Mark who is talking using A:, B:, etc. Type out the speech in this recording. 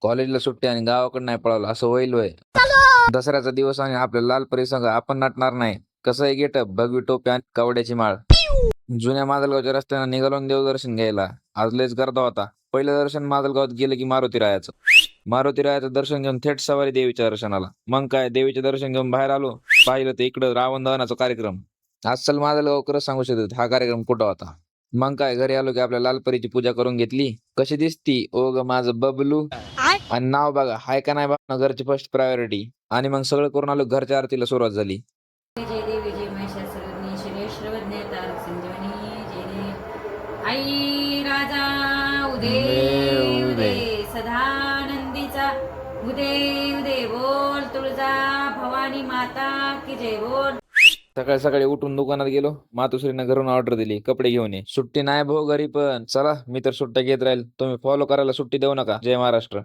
A: कॉलेजला सुट्टी आणि गावाकडे नाही पळालो असं होईल होय. दसऱ्याचा दिवस आणि आपल्या लाल परी संघ आपण नटणार नाही. कसं आहे गेटअप, भगवी टोपी आणि कवड्याची माळ. जुन्या माजलगावच्या रस्त्यानं निघालो ना देवदर्शन घ्यायला. आज लयच गर्दा होता. पहिलं दर्शन माजलगावात गेलं की मारुती रायाचं. मारुती रायाचं दर्शन घेऊन थेट सवारी देवीच्या दर्शनाला. मग काय देवीचे दर्शन घेऊन बाहेर आलो. पाहिलं तर इकडं रावण दहनाचा कार्यक्रम. अस्सल माजलगावकरच सांगू शकतात हा कार्यक्रम कुठं होता. मग काय घरी आलो की आपल्या लालपरीची पूजा करून घेतली. कशी दिसती ओ ग माझं बबलू. आणि नाव बघा हाय का नाही बघा घरची फर्स्ट प्रायोरिटी. आणि मग सगळं करून आलो घरच्या आरतीला सुरुवात झाली.
B: जय देवी जय महिषासुरनी श्री श्रवज्ञ तारक संजीवनी जय देव आई राजा उदे उदे सदानंदीचा उदे उदे बोल तुळजा भवानी माता की जय बोल.
A: सकाळी सकाळी उठून दुकानात गेलो. मातोश्रीनं घरून ऑर्डर दिली कपडे घेऊन ये. सुट्टी नाही भाऊ घरी पण चला मी तर सुट्ट्या घेत राहील. तुम्ही फॉलो करायला सुट्टी देऊ नका. जय महाराष्ट्र.